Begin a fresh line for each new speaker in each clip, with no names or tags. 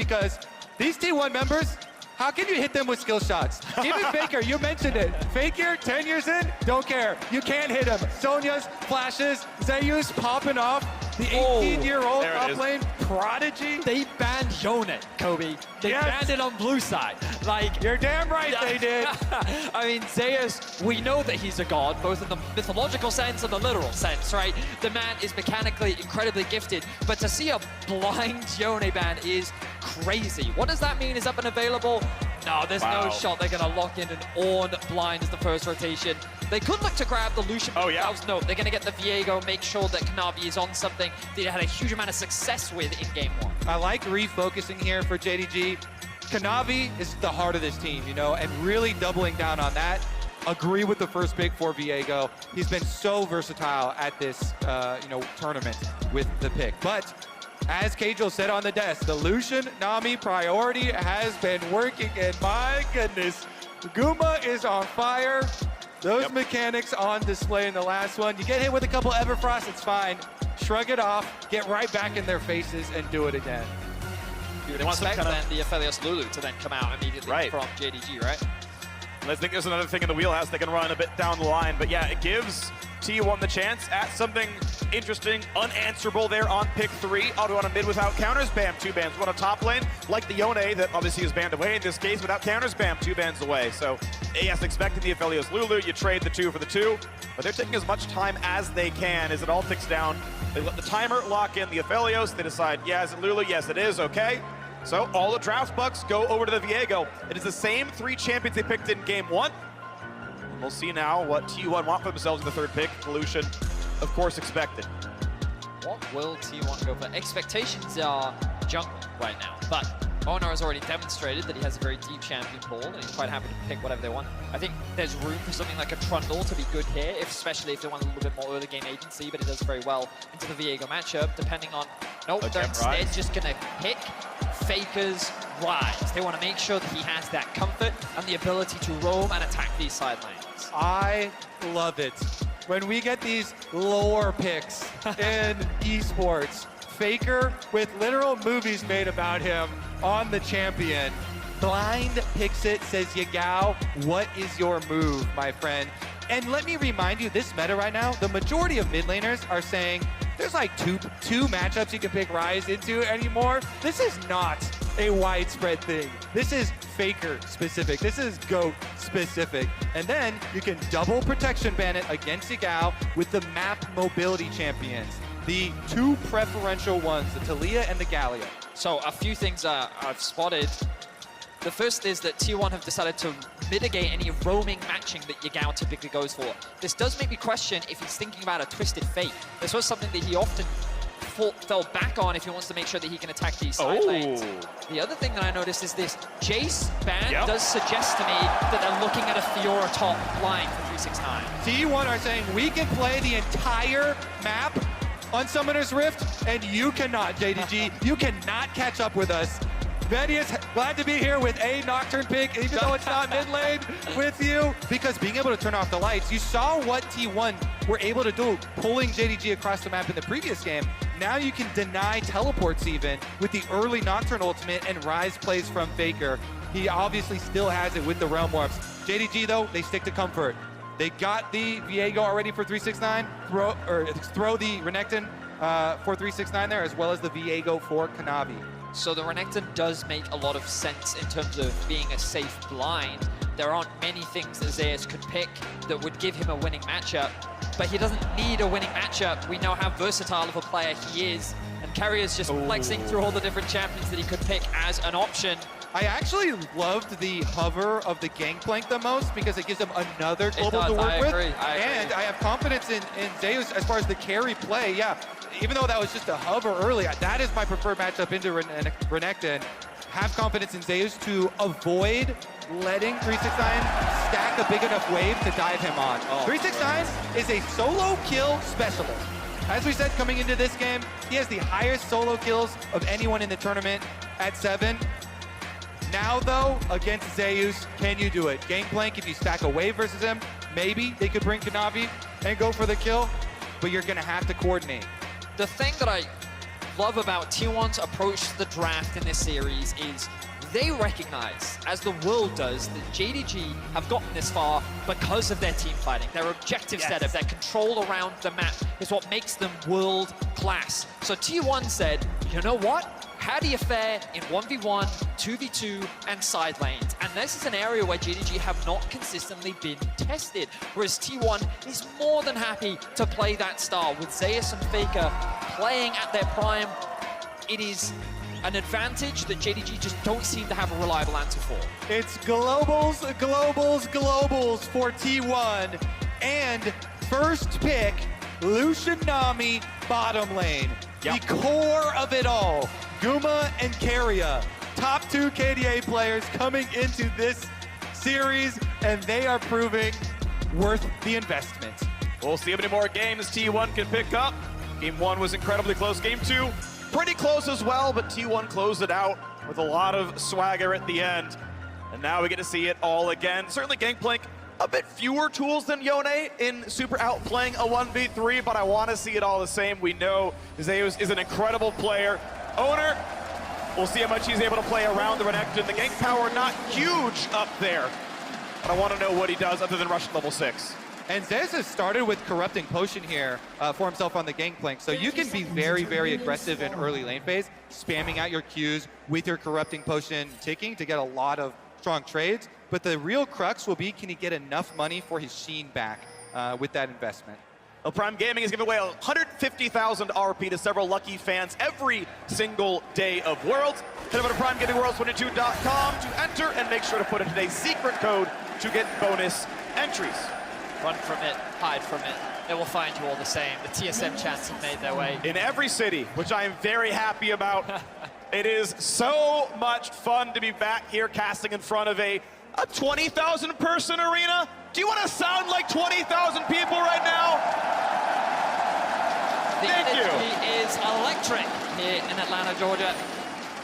because these T1 members, how can you hit them with skill shots? Even Faker, you mentioned it. Faker, 10 years in, don't care. You can't hit him. Sonya's flashes, Zeus popping off. The 18-year-old top lane prodigy.
They banned Yone, Kobe. They banned it on blue side. Like,
you're damn right they did.
I mean, Zeus, we know that he's a god, both in the mythological sense and the literal sense, right? The man is mechanically incredibly gifted, but to see a blind Yone ban is crazy. What does that mean? Is up and available? No, there's no shot they're going to lock in an Ornn blind as the first rotation. They could look to grab the Lucian themselves. No, they're going to get the Viego, make sure that Kanavi is on something that they had a huge amount of success with in game one.
I like refocusing here for JDG. Kanavi is the heart of this team, you know, and really doubling down on that. Agree with the first pick for Viego. He's been so versatile at this, tournament with the pick. But as Kajal said on the desk, the Lucian Nami priority has been working, and my goodness, Guma is on fire. Those mechanics on display in the last one. You get hit with a couple Everfrost, it's fine. Shrug it off, get right back in their faces, and do it again.
You would expect then the Aphelios Lulu to then come out immediately from JDG, right?
I think there's another thing in the wheelhouse they can run a bit down the line, but yeah, it gives T1 the chance at something interesting, unanswerable there on pick 3. Auto on a mid without counters, bam, 2 bans. One on top lane, like the Yone that obviously is banned away in this case without counters, bam, 2 bans away. So, yes, expecting the Aphelios Lulu, you trade the 2 for the 2, but they're taking as much time as they can as it all ticks down. They let the timer lock in the Aphelios, they decide, yeah, is it Lulu? Yes, it is, okay. So all the draft bucks go over to the Viego. It is the same 3 champions they picked in game 1. We'll see now what T1 want for themselves in the 3rd pick. Lucian, of course, expected.
What will T1 go for? Expectations are jungle right now, but Onar has already demonstrated that he has a very deep champion pool, and he's quite happy to pick whatever they want. I think there's room for something like a Trundle to be good here, especially if they want a little bit more early game agency, but it does very well into the Viego matchup, depending on... Nope, they're instead just going to pick Faker's Rise. They want to make sure that he has that comfort and the ability to roam and attack these side lanes.
I love it. When we get these lore picks in esports, Faker with literal movies made about him on the champion. Blind picks it, says Yagao, what is your move, my friend? And let me remind you, this meta right now, the majority of mid laners are saying there's like two matchups you can pick Ryze into anymore. This is not a widespread thing. This is Faker specific. This is GOAT specific. And then you can double protection ban it against Yagao with the map mobility champions. The 2 preferential ones, the Talia and the Gallia.
So a few things I've spotted. The first is that T1 have decided to mitigate any roaming matching that Yagao typically goes for. This does make me question if he's thinking about a Twisted Fate. This was something that he often fell back on if he wants to make sure that he can attack these side lanes. The other thing that I noticed is this Jace ban does suggest to me that they're looking at a Fiora top line for 369.
T1 are saying we can play the entire map on Summoner's Rift, and you cannot, JDG. You cannot catch up with us. Betty is glad to be here with a Nocturne pick, even though it's not mid lane with you, because being able to turn off the lights, you saw what T1 were able to do, pulling JDG across the map in the previous game. Now you can deny teleports even with the early Nocturne ultimate and Ryze plays from Faker. He obviously still has it with the Realm Warps. JDG though, they stick to comfort. They got the Viego already for 369, throw the Renekton for 369 there, as well as the Viego for Kanavi.
So the Renekton does make a lot of sense in terms of being a safe blind. There aren't many things that Zeus could pick that would give him a winning matchup, but he doesn't need a winning matchup. We know how versatile of a player he is, and Carrier's just flexing through all the different champions that he could pick as an option.
I actually loved the hover of the Gangplank the most because it gives him another global to work with. And I have confidence in Zeus as far as the carry play. Yeah, even though that was just a hover early, that is my preferred matchup into Renekton. Have confidence in Zeus to avoid letting 369 stack a big enough wave to dive him on. 369 is a solo kill specialist. As we said coming into this game, he has the highest solo kills of anyone in the tournament at 7. Now though, against Zeus, can you do it? Gangplank, if you stack a wave versus him, maybe they could bring Kanavi and go for the kill, but you're gonna have to coordinate.
The thing that I love about T1's approach to the draft in this series is they recognize, as the world does, that JDG have gotten this far because of their team fighting. Their objective setup, their control around the map is what makes them world class. So T1 said, you know what? How do you fare in 1v1, 2v2, and side lanes? And this is an area where JDG have not consistently been tested, whereas T1 is more than happy to play that style. With Zeus and Faker playing at their prime, it is an advantage that JDG just don't seem to have a reliable answer for.
It's globals, globals, globals for T1. And first pick, Lucian Nami, bottom lane. The core of it all. Guma and Keria, top 2 KDA players coming into this series, and they are proving worth the investment.
We'll see how many more games T1 can pick up. Game 1 was incredibly close. Game 2, pretty close as well, but T1 closed it out with a lot of swagger at the end. And now we get to see it all again. Certainly Gangplank, a bit fewer tools than Yone in super outplaying a 1v3, but I want to see it all the same. We know Zeus is an incredible player. Owner, we'll see how much he's able to play around the Renekton. The gank power not huge up there, but I want to know what he does other than rush level 6.
And Zeus has started with Corrupting Potion here for himself on the Gangplank, so you can be very, very aggressive in early lane phase, spamming out your Qs with your Corrupting Potion ticking to get a lot of strong trades, but the real crux will be, can he get enough money for his Sheen back with that investment?
Well, Prime Gaming is giving away 150,000 RP to several lucky fans every single day of Worlds. Head over to PrimeGamingWorlds22.com to enter and make sure to put in today's secret code to get bonus entries.
Run from it, hide from it. It will find you all the same. The TSM chants have made their way.
In every city, which I am very happy about. It is so much fun to be back here casting in front of a 20,000 person arena. Do you want to sound like 20,000 people right now?
The
Thank
energy is electric here in Atlanta, Georgia.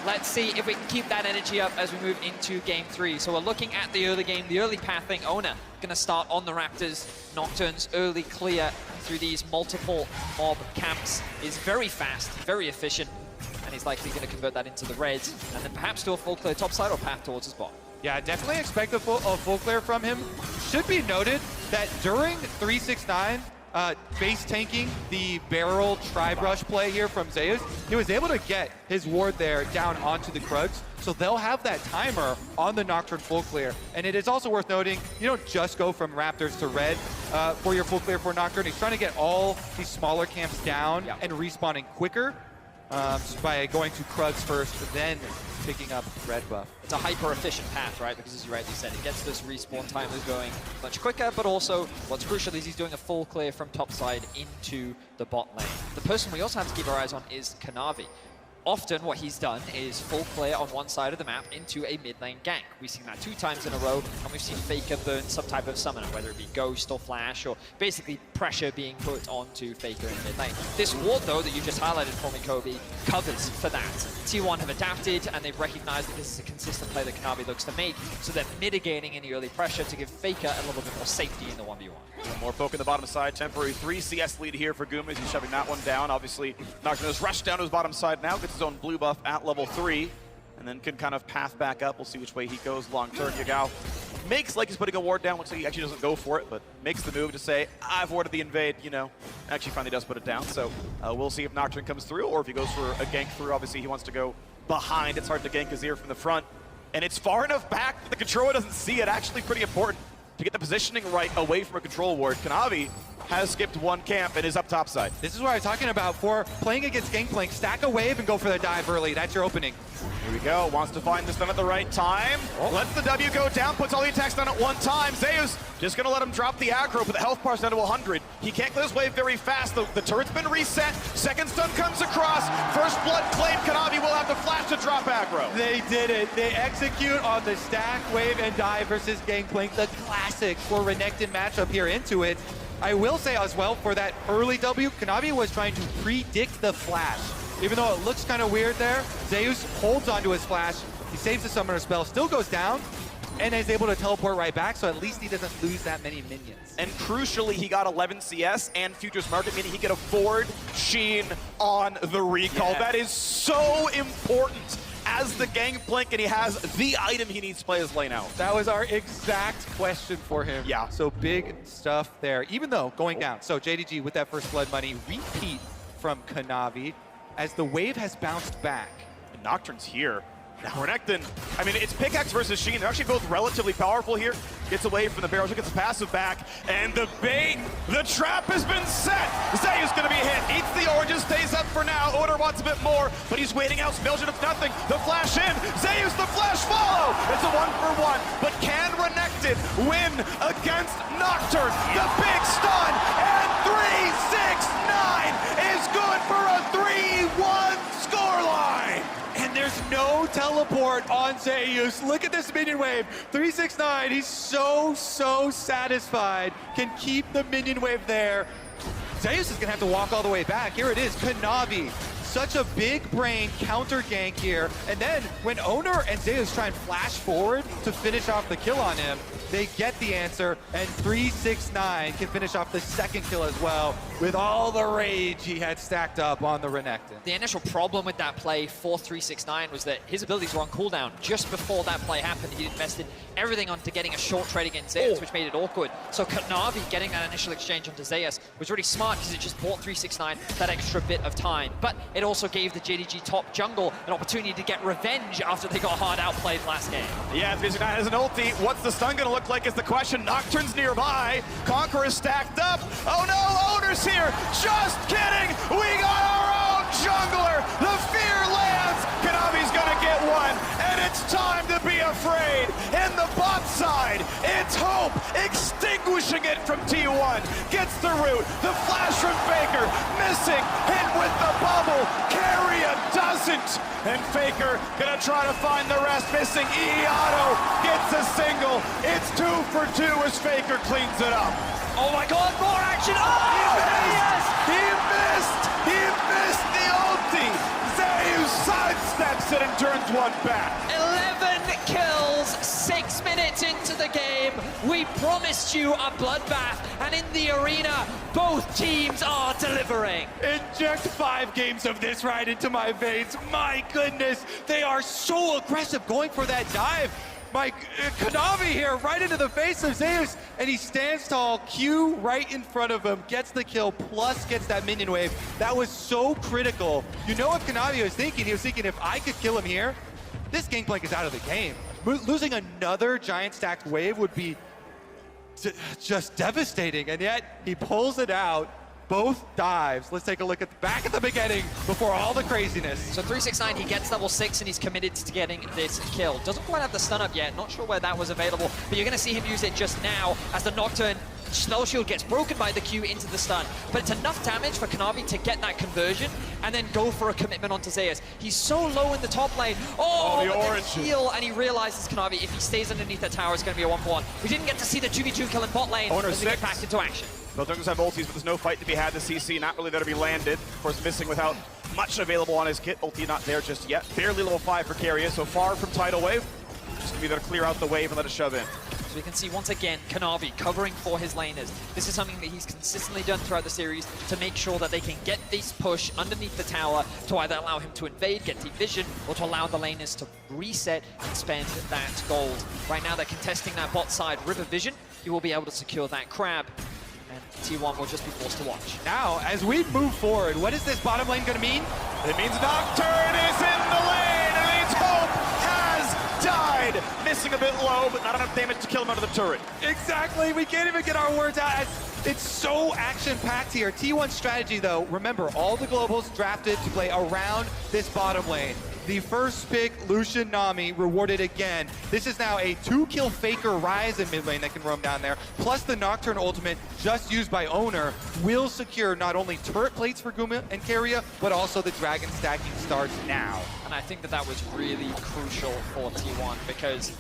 Let's see if we can keep that energy up as we move into game 3. So we're looking at the early game, the early pathing. Ona gonna start on the Raptors. Nocturne's early clear through these multiple mob camps is very fast, very efficient, and he's likely gonna convert that into the reds, and then perhaps do a full clear topside or path towards his bot.
Yeah, definitely expect a full clear from him. Should be noted that during 369, base tanking the barrel tri-brush play here from Zeus, he was able to get his ward there down onto the Krugs, so they'll have that timer on the Nocturne full clear. And it is also worth noting, you don't just go from Raptors to red for your full clear for Nocturne. He's trying to get all these smaller camps down and respawning quicker by going to Krugs first, then picking up red buff.
It's a hyper-efficient path, right? Because as you rightly said, it gets this respawn time is going much quicker, but also what's crucial is he's doing a full clear from topside into the bot lane. The person we also have to keep our eyes on is Kanavi. Often what he's done is full clear on one side of the map into a mid lane gank. We've seen that 2 times in a row, and we've seen Faker burn some type of summoner, whether it be Ghost or Flash, or basically pressure being put onto Faker in mid lane. This ward, though, that you just highlighted for me, Kobe, covers for that. T1 have adapted, and they've recognized that this is a consistent play that Kanavi looks to make, so they're mitigating any early pressure to give Faker a little bit more safety in the 1v1.
More poke in the bottom side. Temporary 3 CS lead here for Guma as he's shoving that one down. Obviously, Nocturne has rushed down to his bottom side now, gets his own blue buff at level 3, and then can kind of path back up. We'll see which way he goes long term. Yagao makes like he's putting a ward down. Looks like he actually doesn't go for it, but makes the move to say, I've warded the invade, you know. Actually finally does put it down, so we'll see if Nocturne comes through, or if he goes for a gank through. Obviously, he wants to go behind. It's hard to gank Azir from the front, and it's far enough back that the controller doesn't see it. Actually pretty important to get the positioning right away from a control ward. Kanavi has skipped one camp and is up top side.
This is what I was talking about for playing against Gangplank. Stack a wave and go for the dive early. That's your opening.
Here we go. Wants to find this done at the right time. Lets the W go down, puts all the attacks down at one time. Zeus just going to let him drop the aggro, but the health bar's down to 100. He can't clear his wave very fast. The turret's been reset. Second stun comes across. First blood claim. Kanavi will have to flash to drop aggro.
They did it. They execute on the stack, wave, and dive versus Gangplank. The classic for Renekton matchup here into it. I will say as well, for that early W, Kanavi was trying to predict the flash. Even though it looks kind of weird there, Zeus holds onto his flash. He saves the summoner spell, still goes down, and is able to teleport right back, so at least he doesn't lose that many minions.
And crucially, he got 11 CS and Futures Market, meaning he could afford Sheen on the recall.
Yeah.
That is so important as the Gangplank, and he has the item he needs to play his lane out.
That was our exact question for him.
Yeah.
So big stuff there, even though going down. So JDG with that first blood money, repeat from Kanavi as the wave has bounced back.
And Nocturne's here. Now Renekton, I mean, it's Pickaxe versus Sheen. They're actually both relatively powerful here. Gets away from the barrels, gets the passive back, and the bait, the trap has been set. Zayu's gonna be hit, eats the oranges, stays up for now. Oder wants a bit more, but he's waiting out. Belgian, it's nothing. The flash in, Zayu's the flash follow. It's a 1-for-1, but can Renekton win against Nocturne? The big stun, and 3-6-9 is good for a 3-1 scoreline.
And there's no teleport on Zeus. Look at this minion wave. 369, he's so satisfied. Can keep the minion wave there. Zeus is gonna have to walk all the way back. Here it is, Kanavi. Such a big brain counter gank here. And then when Owner and Zeus try and flash forward to finish off the kill on him, they get the answer, and 369 can finish off the second kill as well with all the rage he had stacked up on the Renekton.
The initial problem with that play for 369 was that his abilities were on cooldown. Just before that play happened, he invested everything onto getting a short trade against Zeus, which made it awkward. So Kanavi getting that initial exchange onto Zeus was really smart because it just bought 369 that extra bit of time. But it also gave the JDG top jungle an opportunity to get revenge after they got hard outplayed last game.
Yeah, 369 has an ulti. What's the stun gonna look like is the question. Nocturne's nearby. Conqueror is stacked up. Oh no, Owner's here. Just kidding. We got our own jungler. The fear lands. Kanavi's gonna get one. And it's time to be afraid. In the bot side, it's Hope extinguishing it from T1. Gets the root. The flash from Faker. Missing. Hit with the bubble. Keria doesn't. And Faker gonna try to find the rest. Missing. Auto gets a single. It's 2 for 2 as Faker cleans it up.
Oh my god, more action! Oh, yes!
He missed the ulti. Zeus sidesteps it and turns one back.
11 kills, 6 minutes into the game. We promised you a bloodbath, and in the arena, both teams are delivering.
Inject 5 games of this right into my veins. My goodness, they are so aggressive going for that dive. Kanavi here, right into the face of Zeus, and he stands tall, Q right in front of him, gets the kill, plus gets that minion wave. That was so critical. You know what Kanavi was thinking? He was thinking, if I could kill him here, this Gangplank is out of the game. Losing another giant stacked wave would be just devastating, and yet he pulls it out. Both dives. Let's take a look at back at the beginning before all the craziness.
So 369, he gets level 6 and he's committed to getting this kill. Doesn't quite have the stun up yet, not sure where that was available, but you're gonna see him use it just now as the Nocturne spell shield gets broken by the Q into the stun. But it's enough damage for Kanavi to get that conversion and then go for a commitment onto Zeus. He's so low in the top lane. Oh,
the
but
orange.
then heal, and he realizes Kanavi, if he stays underneath that tower, it's gonna be a 1-for-1. We didn't get to see the 2v2 kill in bot lane
Owner
as we get
6.
back into action.
Both jungles have ultis, but there's no fight to be had. The CC not really there to be landed. Of course, missing without much available on his kit. Ulti not there just yet. Barely level 5 for Keria, so far from tidal wave. Just gonna be there to clear out the wave and let it shove in.
So we can see once again Kanavi covering for his laners. This is something that he's consistently done throughout the series to make sure that they can get this push underneath the tower to either allow him to invade, get deep vision, or to allow the laners to reset and spend that gold. Right now they're contesting that bot side River Vision. He will be able to secure that crab, and T1 will just be forced to watch.
Now, as we move forward, what is this bottom lane gonna mean?
It means Nocturne is in the lane, and it means Hope has died. Missing a bit low, but not enough damage to kill him out of the turret.
Exactly, we can't even get our words out. It's so action-packed here. T1's strategy, though, remember, all the globals drafted to play around this bottom lane. The first pick, Lucian Nami, rewarded again. This is now a 2-kill Faker Rise in mid lane that can roam down there, plus the Nocturne ultimate just used by Owner will secure not only turret plates for Guma and Keria, but also the dragon stacking starts now.
And I think that that was really crucial for T1 because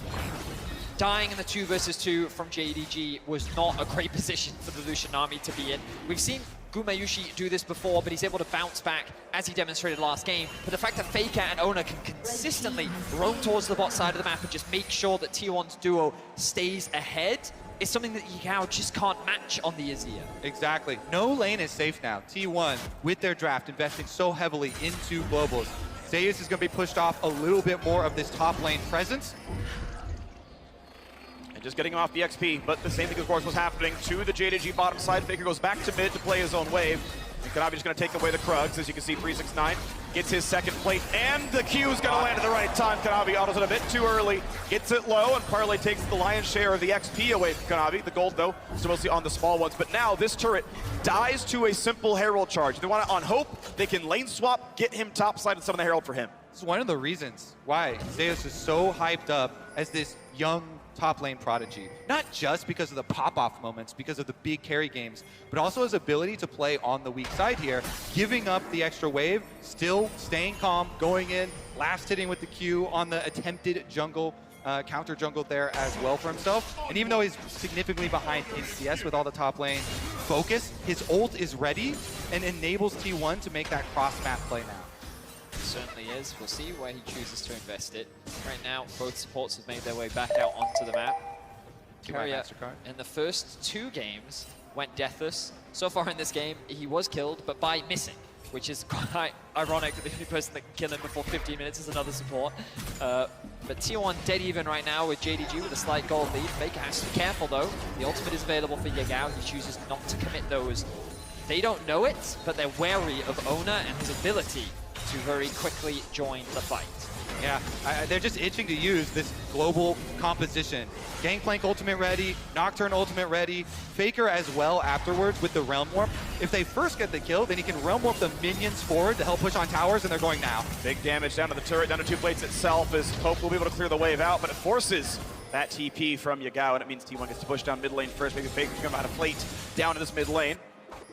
dying in the 2 versus 2 from JDG was not a great position for the Lucian Army to be in. We've seen Gumayushi do this before, but he's able to bounce back as he demonstrated last game. But the fact that Faker and Ona can consistently roam towards the bot side of the map and just make sure that T1's duo stays ahead is something that Yagao just can't match on the Azir.
Exactly. No lane is safe now. T1, with their draft, investing so heavily into globals. Zeus is going to be pushed off a little bit more of this top lane presence.
And just getting him off the XP, but the same thing, of course, was happening to the JDG bottom side. Faker goes back to mid to play his own wave. And Kanavi just going to take away the Krugs. As you can see, 369 gets his second plate, and the Q is going to land at the right time. Kanavi autos it a bit too early, gets it low, and Parlay takes the lion's share of the XP away from Kanavi. The gold, though, is mostly on the small ones. But now this turret dies to a simple Herald charge. They want it on Hope. They can lane swap, get him topside and summon the Herald for him.
It's one of the reasons why Zeus is so hyped up as this young top lane prodigy. Not just because of the pop-off moments, because of the big carry games, but also his ability to play on the weak side here, giving up the extra wave, still staying calm, going in, last hitting with the Q on the attempted jungle, counter jungle there as well for himself. And even though he's significantly behind in CS with all the top lane focus, his ult is ready and enables T1 to make that cross-map play now.
Certainly is. We'll see where he chooses to invest it. Right now, both supports have made their way back out onto the map. Carrier, in the first 2 games, went deathless. So far in this game, he was killed, but by missing, which is quite ironic that the only person that can kill him before 15 minutes is another support. But T1 dead even right now with JDG with a slight gold lead. Faker has to be careful, though. The ultimate is available for Yagao. He chooses not to commit those. They don't know it, but they're wary of Ona and his ability to very quickly join the fight.
Yeah, they're just itching to use this global composition. Gangplank ultimate ready, Nocturne ultimate ready, Faker as well afterwards with the Realm Warp. If they first get the kill, then he can Realm Warp the minions forward to help push on towers, and they're going now. Big damage down to the turret, down to 2 plates itself, as Hope will be able to clear the wave out, but it forces that TP from Yagao, and it means T1 gets to push down mid lane first. Maybe Faker's going to have a plate down to this mid lane.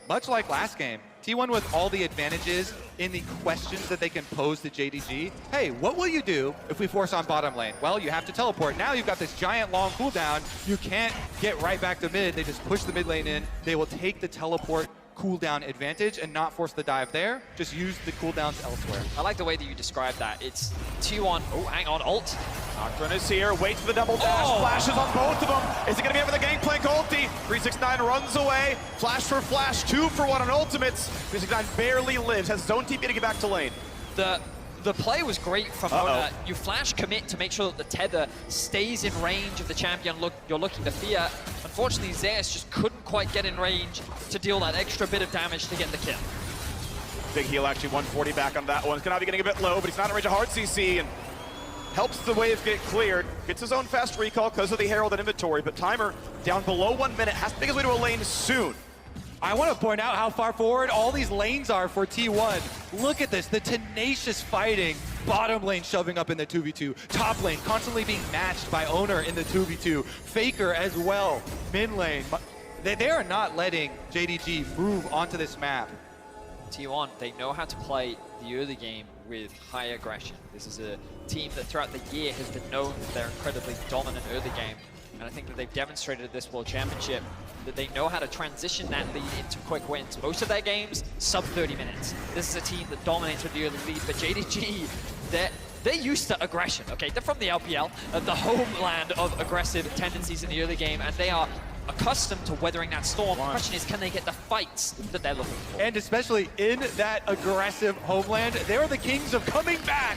Much like last game, T1 with all the advantages in the questions that they can pose to JDG. Hey, what will you do if we force on bottom lane? Well, you have to teleport. Now you've got this giant long cooldown. You can't get right back to mid. They just push the mid lane in. They will take the teleport cooldown advantage and not force the dive there. Just use the cooldowns elsewhere.
I like the way that you described that. It's T1, oh, hang on, ult.
Nocturne is here, waits for the double dash, flashes on both of them. Is it gonna be able to Gangplank ulti? 369 runs away, flash for flash, 2 for 1 on ultimates. 369 barely lives, has zone TP to get back to lane.
The play was great from Ona. You flash commit to make sure that the tether stays in range of the champion you're looking to fear. Unfortunately, Zeus just couldn't quite get in range to deal that extra bit of damage to get the kill.
Big heal, actually, 140 back on that one. It's gonna be getting a bit low, but he's not in range of hard CC, and helps the wave get cleared. Gets his own fast recall because of the Herald and inventory, but timer down below 1 minute, has to make his way to a lane soon.
I want to point out how far forward all these lanes are for T1. Look at this, the tenacious fighting. Bottom lane shoving up in the 2v2. Top lane constantly being matched by Owner in the 2v2. Faker as well. Mid lane. They are not letting JDG move onto this map.
T1, they know how to play the early game with high aggression. This is a team that throughout the year has been known for their incredibly dominant early game. And I think that they've demonstrated at this World Championship that they know how to transition that lead into quick wins. Most of their games, sub 30 minutes. This is a team that dominates with the early lead, but JDG, they're used to aggression, okay? They're from the LPL, the homeland of aggressive tendencies in the early game, and they are accustomed to weathering that storm. The question is, can they get the fights that they're looking for? And especially in that aggressive homeland, they're the kings of coming back.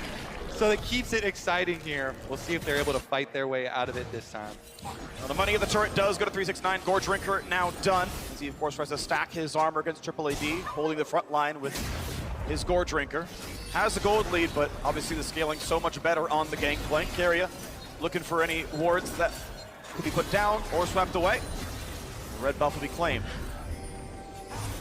So that keeps it exciting here. We'll see if they're able to fight their way out of it this time.
Well, the money of the turret does go to 369. Gore Drinker now done. As he, of course, tries to stack his armor against Triple AD, holding the front line with his Gore Drinker. Has the gold lead, but obviously the scaling so much better on the Gangplank area. Looking for any wards that could be put down or swept away. The red buff will be claimed.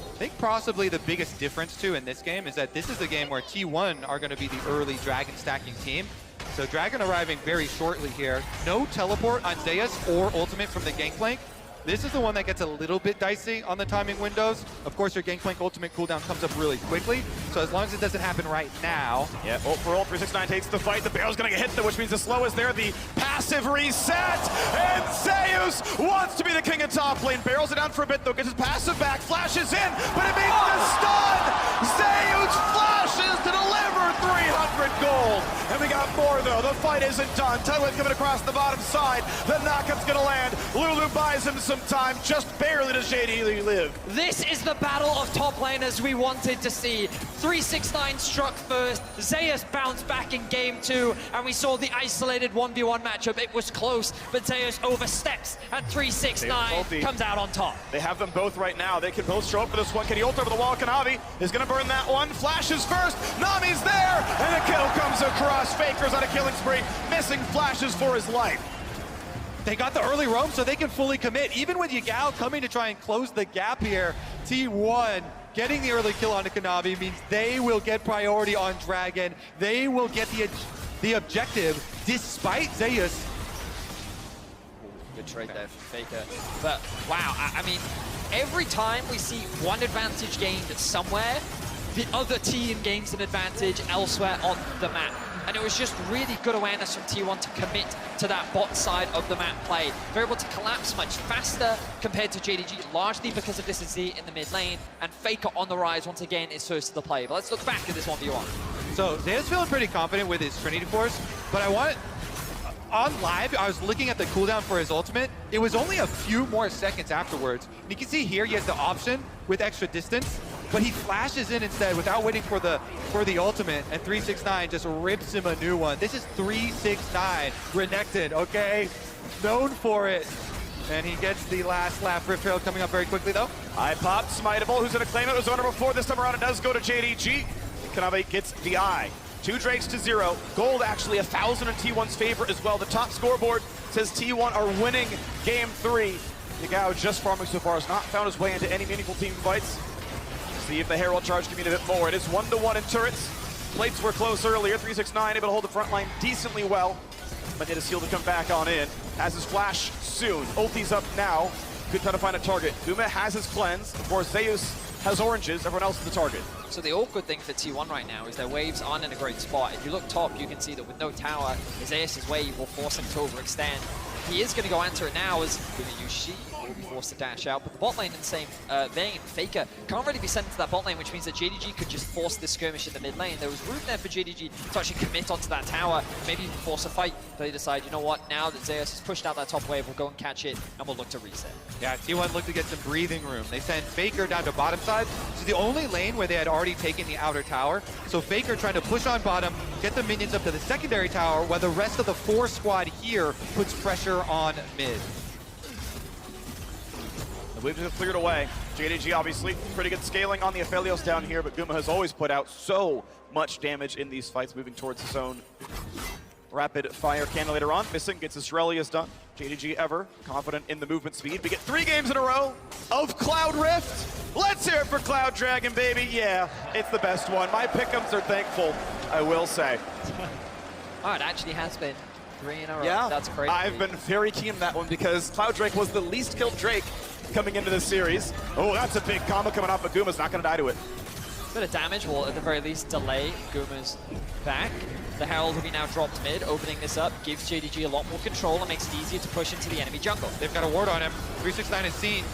I think possibly the biggest difference, too, in this game is that this is a game where T1 are going to be the early Dragon stacking team. So Dragon arriving very shortly here. No teleport on Zeus or ultimate from the Gangplank. This is the one that gets a little bit dicey on the timing windows. Of course, your Gangplank ultimate cooldown comes up really quickly, so as long as it doesn't happen right now.
Yeah, ult for ult, 369 takes the fight. The barrel's gonna get hit though, which means the slow is there. The passive reset, and Zeus wants to be the king of top lane. Barrels it down for a bit though, gets his passive back, flashes in, but it means the stun! Zeus flashes to deliver 300 gold! And we got more though, the fight isn't done. Tidewave coming across the bottom side, the knockup's gonna land. Lulu buys him some time, just barely does JDG live.
This is the battle of top laners we wanted to see. 369 struck first, Zeus bounced back in game 2, and we saw the isolated 1v1 matchup. It was close, but Zeus oversteps, and 369 comes out on top.
They have them both right now. They can both show up for this one. Can he ult over the wall? Kanavi is gonna burn that one. Flashes first, Nami's there, and the kill comes across. Faker's on a killing spree, missing flashes for his life.
They got the early roam, so they can fully commit. Even with Yagao coming to try and close the gap here, T1 getting the early kill onto Kanavi means they will get priority on Dragon. They will get the objective despite Zeus.
Good trade there from Faker. But wow, I mean, every time we see one advantage gained somewhere, the other team gains an advantage elsewhere on the map. And it was just really good awareness from T1 to commit to that bot side of the map play. They're able to collapse much faster compared to JDG, largely because of this Z in the mid lane, and Faker on the rise once again is first to the play. But let's look back at this 1v1.
So Zeus feeling pretty confident with his Trinity Force, but on live, I was looking at the cooldown for his ultimate. It was only a few more seconds afterwards. And you can see here he has the option with extra distance, but he flashes in instead without waiting for the ultimate, and 369 just rips him a new one. This is 369 Renekton, okay? Known for it. And he gets the last lap. Rift Herald coming up very quickly though.
I popped Smiteable, who's gonna claim it. It was on number 4. This time around it does go to JDG. Kanavi gets the eye. 2 Drakes to 0. Gold actually 1,000 in T1's favor as well. The top scoreboard says T1 are winning game 3. Yagao just farming so far has not found his way into any meaningful team fights. See if the Herald charge can mean a bit more. It is 1-1 in turrets. Plates were close earlier. 369 able to hold the front line decently well, but need a seal to come back on in. Has his flash soon. Ulti's up now. Good time to find a target. Guma has his cleanse. Of course, Zeus has oranges. Everyone else is the target.
So the awkward thing for T1 right now is their waves aren't in a great spot. If you look top, you can see that with no tower, Zeus' wave will force him to overextend. He is going to go answer it now as Yushi will be forced to dash out. But the bot lane in the same vein, Faker can't really be sent into that bot lane, which means that JDG could just force this skirmish in the mid lane. There was room there for JDG to actually commit onto that tower, maybe even force a fight. But they decide, you know what, now that Zeus has pushed out that top wave, we'll go and catch it, and we'll look to reset.
Yeah, T1 looked to get some breathing room. They sent Faker down to bottom side. So the only lane where they had already taken the outer tower. So Faker trying to push on bottom, get the minions up to the secondary tower, while the rest of the 4 squad here puts pressure on mid.
The waves have cleared away. JDG obviously pretty good scaling on the Aphelios down here, but Guma has always put out so much damage in these fights, moving towards his own rapid fire cannon later on. Missing gets his Shurelius done. JDG ever confident in the movement speed. We get 3 games in a row of Cloud Rift. Let's hear it for Cloud Dragon, baby. Yeah, it's the best one. My pick'ems are thankful, I will say.
Oh, it actually has been 3 in a row.
Yeah,
That's crazy.
I've been very keen on that one because Cloud Drake was the least killed Drake coming into this series. Oh, that's a big combo coming off, but Guma's not going to die to it.
Bit of damage will, at the very least, delay Guma's back. The Herald will be now dropped mid, opening this up, gives JDG a lot more control and makes it easier to push into the enemy jungle.
They've got a ward on him. 369 is seen.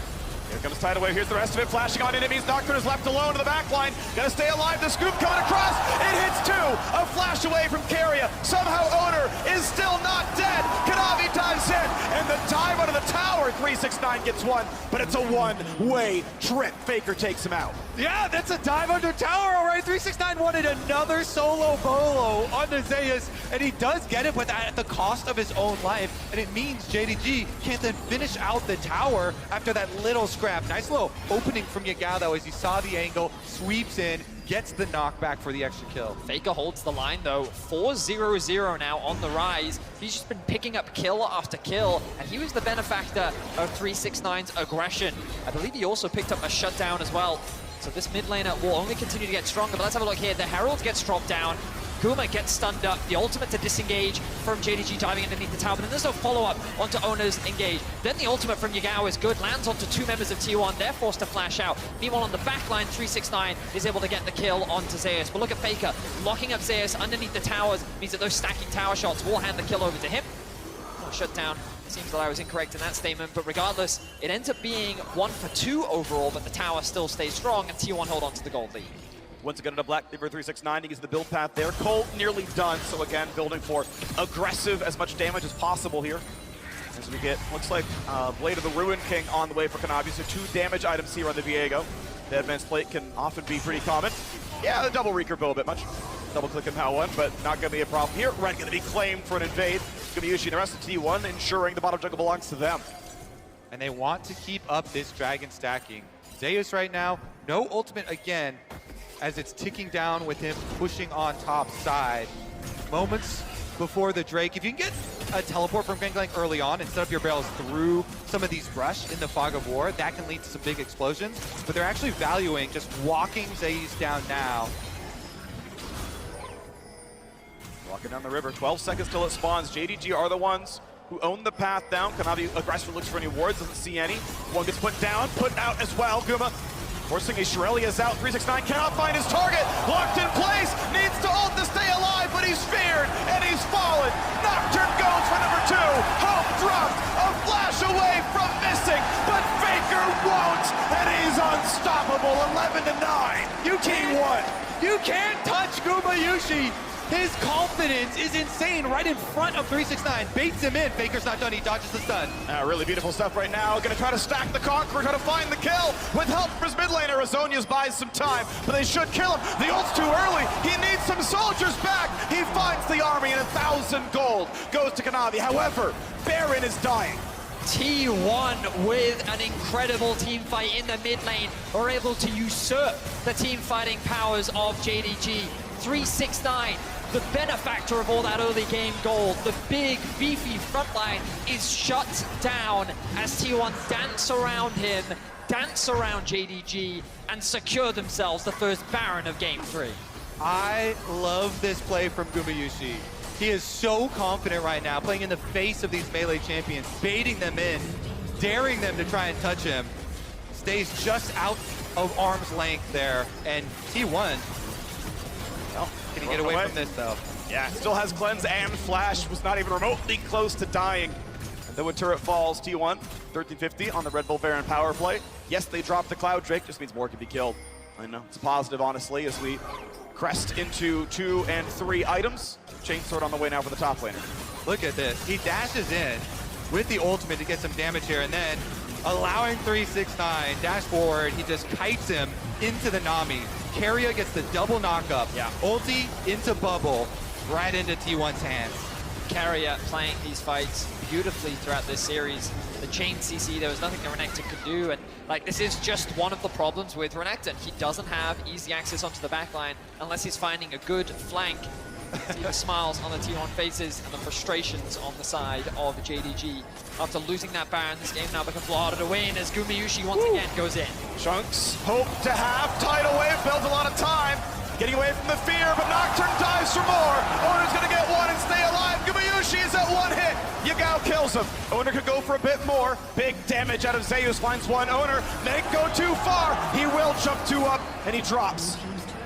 Here comes Tidewave. Here's the rest of it. Flashing on enemies. Nocturne is left alone in the back line. Gotta stay alive. The scoop coming across. It hits 2. A flash away from Keria. Somehow Owner is still not dead. Kanavi dives in. And the dive under the tower. 369 gets 1. But it's a one-way trip. Faker takes him out.
Yeah, that's a dive under tower, all right. 369 wanted another solo bolo onto Zeus, and he does get it, but at the cost of his own life. And it means JDG can't then finish out the tower after that little scrap. Nice little opening from Yagao, though, as he saw the angle, sweeps in, gets the knockback for the extra kill.
Faker holds the line, though. 4-0-0 now on the rise. He's just been picking up kill after kill, and he was the benefactor of 369's aggression. I believe he also picked up a shutdown as well. So this mid laner will only continue to get stronger, but let's have a look here. The Herald gets dropped down. Guma gets stunned up, the ultimate to disengage from JDG diving underneath the tower, but then there's no follow-up onto Owner's engage. Then the ultimate from Yagao is good, lands onto two members of T1, they're forced to flash out. Meanwhile on the backline, 369 is able to get the kill onto Zeus. But look at Faker, locking up Zeus underneath the towers means that those stacking tower shots will hand the kill over to him. Oh, shut down. Seems that I was incorrect in that statement, but regardless, it ends up being 1 for 2 overall, but the tower still stays strong and T1 hold on to the gold lead.
Once again, into Black Cleaver 369, he gets the build path there. Colt nearly done, so again, building for aggressive, as much damage as possible here. As we get, looks like Blade of the Ruin King on the way for Kanavi, so 2 damage items here on the Viego. The advanced plate can often be pretty common. Yeah, the double recur a bit much. Double click him how one, but not gonna be a problem here. Red gonna be claimed for an invade. Gumayushi and the rest of T1 ensuring the bottom jungle belongs to them.
And they want to keep up this dragon stacking. Zeus right now, no ultimate again, as it's ticking down with him pushing on top side. Moments before the Drake, if you can get a teleport from Gangplank early on and set up your barrels through some of these brush in the fog of war, that can lead to some big explosions. But they're actually valuing just walking Zeus down now.
Walking down the river, 12 seconds till it spawns. JDG are the ones who own the path down. Kanavi aggressively looks for any wards, doesn't see any. One gets put down, put out as well. Guma forcing a Shirelia's out. 369 cannot find his target. Locked in place, needs to ult to stay alive, but he's feared and he's fallen. Nocturne goes for number 2. Hope dropped, a flash away from missing, but Faker won't, and he's unstoppable. 11-9.
You can't touch Gumayushi. His confidence is insane right in front of 369. Baits him in. Faker's not done. He dodges the stun.
Really beautiful stuff right now. Gonna try to stack the Conqueror, try to find the kill. With help from his mid laner, Azonia's buys some time, but they should kill him. The ult's too early. He needs some soldiers back. He finds the army, and 1,000 gold goes to Kanavi. However, Baron is dying.
T1 with an incredible team fight in the mid lane are able to usurp the team fighting powers of JDG. 369, the benefactor of all that early game gold, the big beefy frontline is shut down as T1 dance around him, dance around JDG, and secure themselves the first Baron of game 3.
I love this play from Gumayushi. He is so confident right now, playing in the face of these melee champions, baiting them in, daring them to try and touch him. Stays just out of arm's length there, and T1, well, can he get away from this though?
Yeah, still has cleanse and flash, was not even remotely close to dying. And then when turret falls, T1, 1350 on the Red Bull Baron power play. Yes, they dropped the Cloud Drake, just means more can be killed. I know, it's positive, honestly, as we crest into 2 and 3 items. Chainsword on the way now for the top laner.
Look at this. He dashes in with the ultimate to get some damage here, and then allowing 369 dash forward, he just kites him into the Nami. Keria gets the double knockup.
Yeah.
Ulti into bubble, right into T1's hands.
Keria playing these fights beautifully throughout this series. The chain CC, there was nothing that Renekton could do, and like this is just one of the problems with Renekton. He doesn't have easy access onto the backline unless he's finding a good flank. See the smiles on the T1 faces and the frustrations on the side of JDG. After losing that Baron, this game now becomes a lot harder to win as Gumayushi once again goes in.
Chunks hope to have tidal wave, builds a lot of time. Getting away from the fear, but Nocturne dives for more. Owner's gonna get one and stay alive. Gumayushi is at 1 hit. Yagao kills him. Owner could go for a bit more. Big damage out of Zeus, finds one. Owner may go too far. He will jump 2 up, and he drops.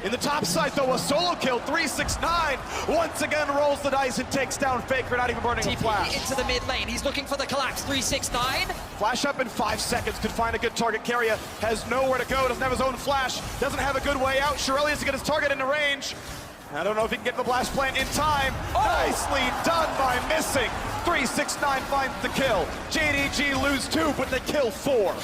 In the top side, though, a solo kill. 369 once again rolls the dice and takes down Faker, not even burning a flash.
Into the mid lane. He's looking for the collapse. 369.
Flash up in 5 seconds, could find a good target. Keria has nowhere to go, doesn't have his own flash, doesn't have a good way out. Shirelius to get his target into range. I don't know if he can get the blast plant in time. Nicely done by missing. 369 finds the kill. JDG lose 2, but they kill 4.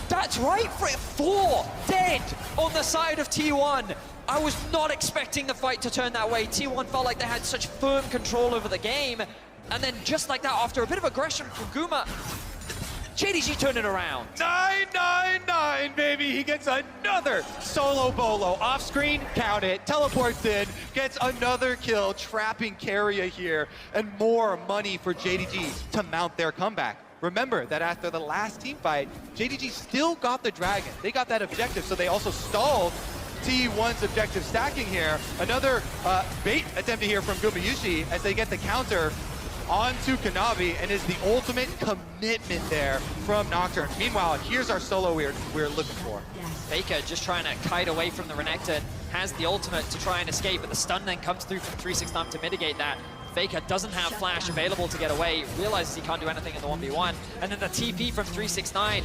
That's right, 4 dead on the side of T1. I was not expecting the fight to turn that way. T1 felt like they had such firm control over the game. And then just like that, after a bit of aggression from Guma, JDG turned it around.
999, baby. He gets another solo bolo. Off screen, count it. Teleports in, gets another kill, trapping Keria here. And more money for JDG to mount their comeback. Remember that after the last team fight, JDG still got the dragon. They got that objective, so they also stalled T1's objective stacking here. Another bait attempt here from Gumayushi as they get the counter onto Kanavi, and is the ultimate commitment there from Nocturne. Meanwhile, here's our solo we're looking for.
Faker just trying to kite away from the Renekton, has the ultimate to try and escape, but the stun then comes through from 369 to mitigate that. Faker doesn't have flash available to get away, realizes he can't do anything in the 1v1, and then the TP from 369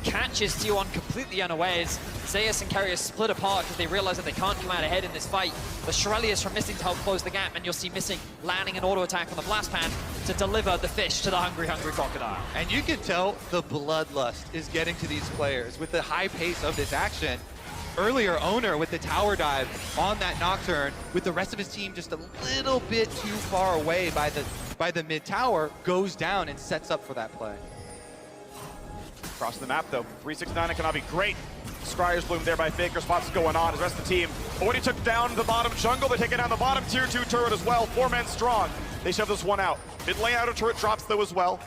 catches T1 completely unawares. Zeus and Carrier split apart because they realize that they can't come out ahead in this fight. The Shurelya's from Missing to help close the gap, and you'll see Missing landing an auto attack on the blast pan to deliver the fish to the hungry crocodile.
And you can tell the bloodlust is getting to these players with the high pace of this action. Earlier, Owner with the tower dive on that Nocturne, with the rest of his team just a little bit too far away by the mid tower, goes down and sets up for that play.
Across the map, though, 369 and Kanavi, great Scryer's Bloom there by Faker. Spots going on as the rest of the team already took down the bottom jungle. They're taking down the bottom tier 2 turret as well. 4 men strong. They shove this one out. Mid lane outer turret drops, though, as well.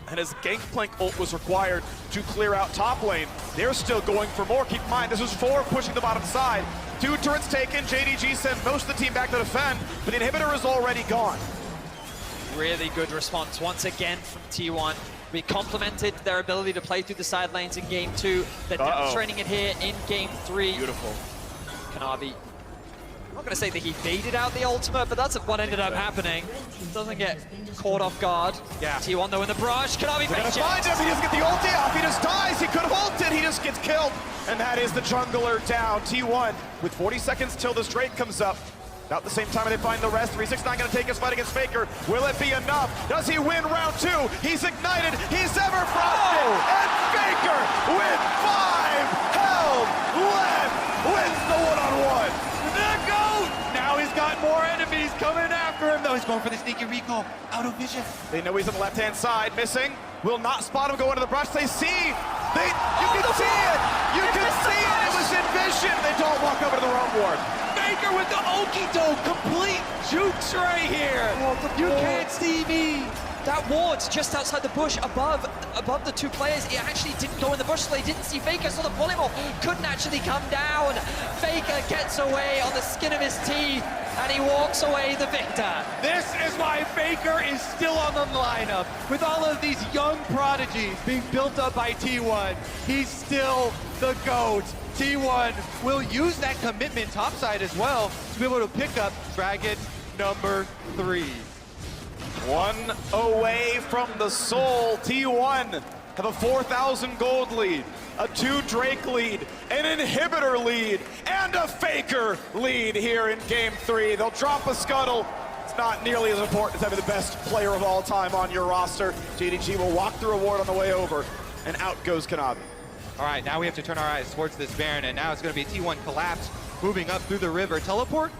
And as Gangplank ult was required to clear out top lane, they're still going for more. Keep in mind, this is 4 pushing the bottom side. 2 turrets taken. JDG sent most of the team back to defend, but the inhibitor is already gone.
Really good response once again from T1. We complimented their ability to play through the side lanes in game 2. They're demonstrating it here in game 3.
Beautiful.
Kanavi, I'm not going to say that he baited out the ultimate, but that's what ended up happening. Doesn't get caught off guard.
Yeah.
T1 though in the brush. Kanavi
They're gonna
makes it.
find him. He doesn't get the ulti off. He just dies. He could have ulted. He just gets killed. And that is the jungler down. T1 with 40 seconds till this Drake comes up. About the same time they find the rest. 369 gonna take his fight against Faker. Will it be enough? Does he win round 2? He's ignited. He's ever frosted. And Faker with 5 health left wins the one-on-one.
The GOAT! Now he's got more enemies coming after him, though. He's going for the sneaky recall. Out of vision.
They know he's on the left-hand side. Missing. Will not spot him go into the brush. They see. You can see it. You can see it. It was in vision. They don't walk over to the wrong ward.
Faker with the okie-doke, complete jukes right here. You can't see me.
That ward's just outside the bush above the 2 players. It actually didn't go in the bush, so they didn't see Faker, so the polymorph couldn't actually come down. Faker gets away on the skin of his teeth, and he walks away the victor.
This is why Faker is still on the lineup. With all of these young prodigies being built up by T1, he's still the GOAT. T1 will use that commitment topside as well to be able to pick up Dragon number 3.
1 away from the soul. T1 have a 4,000 gold lead, a 2 Drake lead, an inhibitor lead, and a Faker lead here in game 3. They'll drop a scuttle. It's not nearly as important as having the best player of all time on your roster. JDG will walk the reward on the way over, and out goes Kanavi.
All right, now we have to turn our eyes towards this Baron, and now it's going to be a T1 collapse, moving up through the river. Teleport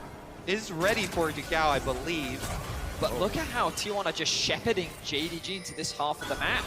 is ready for Yagao, I believe.
But look at how T1 are just shepherding JDG into this half of the map.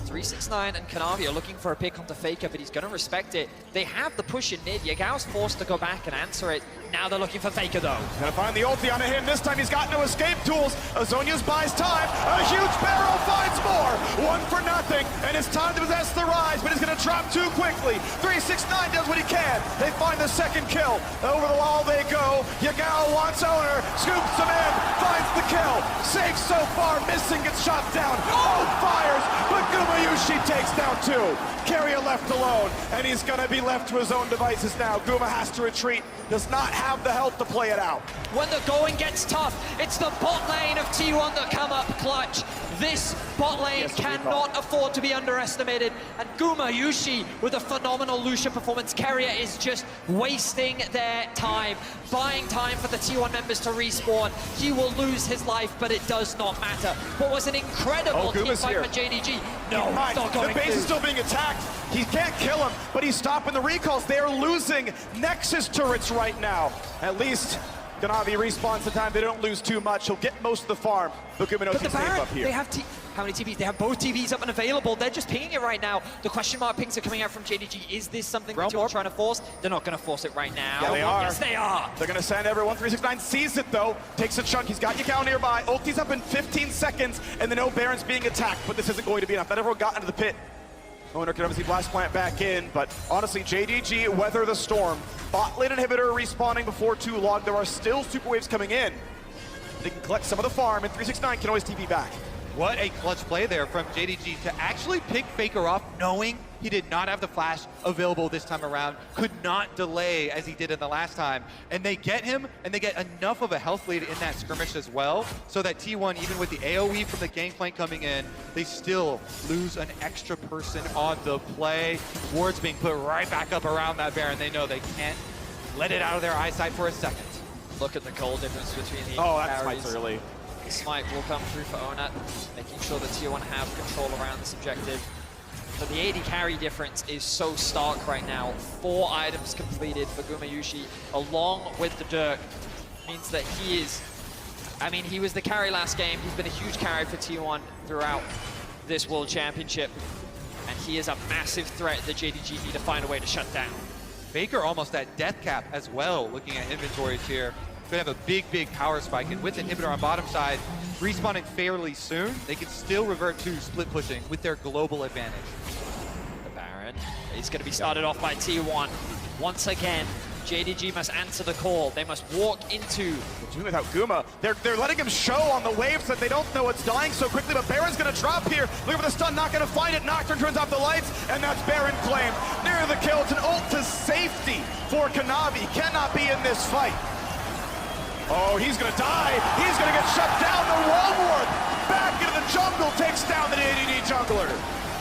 369 and Kanavi are looking for a pick onto Faker, but he's going to respect it. They have the push in mid. Yagao's forced to go back and answer it. Now they're looking for Faker, though.
Gonna find the ulti onto him. This time he's got no escape tools. Azonius buys time. A huge barrel finds more. 1 for nothing, and it's time to possess the rise, but he's gonna drop too quickly. 369 does what he can. They find the second kill. Over the wall they go. Yagao wants Owner, scoops him in, finds the kill. Safe so far. Missing gets shot down. Oh, fires, but Gumayushi takes down 2. Carrier left alone, and he's gonna be left to his own devices now. Guma has to retreat. Does not have the health to play it out.
When the going gets tough, it's the bot lane of T1 that come up clutch. This bot lane cannot afford to be underestimated. And Gumayushi with a phenomenal Lucia performance. Carrier is just wasting their time, buying time for the T1 members to respawn. He will lose his life, but it does not matter. What was an incredible team fight for JDG. No, it's not going
the base
through.
is still being attacked. He can't kill him, but he's stopping the recalls. They are losing Nexus turrets right now. At least Kanavi respawns the time. They don't lose too much. He'll get most of the farm. But Guma knows
But the
he's safe
Baron,
up here.
they have how many TVs? They have both TVs up and available. They're just pinging it right now. The question mark pings are coming out from JDG. Is this something that you're trying to force? They're not going to force it right now.
Yeah, they are.
Yes, they are.
They're going to send everyone. 369 sees it, though. Takes a chunk. He's got Yagao nearby. Ulti's up in 15 seconds, and the no Baron's being attacked. But this isn't going to be enough. Not everyone got into the pit. Owner can obviously blast plant back in, but honestly, JDG weather the storm. Bot lane inhibitor respawning before too long. There are still super waves coming in. They can collect some of the farm, and 369 can always TP back.
What a clutch play there from JDG to actually pick Faker off, knowing he did not have the flash available this time around, could not delay as he did in the last time. And they get him, and they get enough of a health lead in that skirmish as well, so that T1, even with the AoE from the gangplank coming in, they still lose an extra person on the play. Wards being put right back up around that Baron. They know they can't let it out of their eyesight for a second.
Look at the goal difference between the
Oh, that
carries.
smite's early.
The smite will come through for Onat, making sure that T1 have control around this objective. But the AD carry difference is so stark right now. 4 items completed for Gumayushi, along with the Dirk. Means that he is, I mean, he was the carry last game. He's been a huge carry for T1 throughout this World Championship. And he is a massive threat that JDG need to find a way to shut down.
Faker almost at death cap as well, looking at inventories here. Could have a big power spike, and with inhibitor on bottom side, respawning fairly soon, they can still revert to split pushing with their global advantage.
The Baron is going to be started off by T1. Once again, JDG must answer the call. They must walk into...
Doing without Guma. They're letting him show on the waves that they don't know it's dying so quickly, but Baron's gonna drop here. Look for the stun, not gonna find it. Nocturne turns off the lights, and that's Baron claimed. Near the kill, it's an ult to safety for Kanavi. Cannot be in this fight. Oh, he's gonna die. He's gonna get shut down. The wall ward back into the jungle takes down the JDG jungler.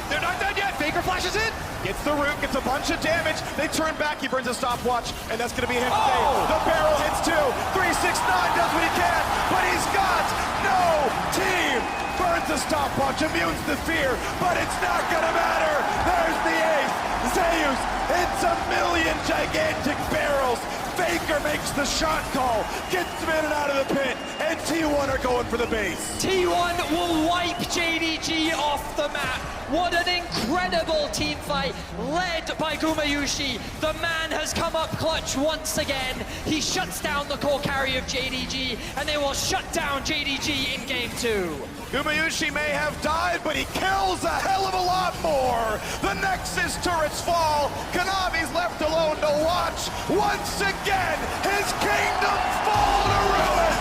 They're not done yet. Faker flashes in.
Gets the root, gets a bunch of damage. They turn back, he burns a stopwatch, and that's gonna be a hit today.
Oh!
The barrel hits too. 369 does what he can, but he's got no team. Burns the stopwatch, immunes the fear, but it's not gonna matter. There's the ace. Zeus hits a million gigantic barrels. Faker makes the shot call, gets him in and out of the pit, and T1 are going for the base.
T1 will wipe JDG off the map. What an incredible team fight led by Gumayushi. The man has come up clutch once again. He shuts down the core carry of JDG, and they will shut down JDG in game 2.
Gumayushi may have died, but he kills a hell of a lot more. The Nexus turrets fall. Kanavi's left alone to watch. Once again, his kingdom fall to ruin.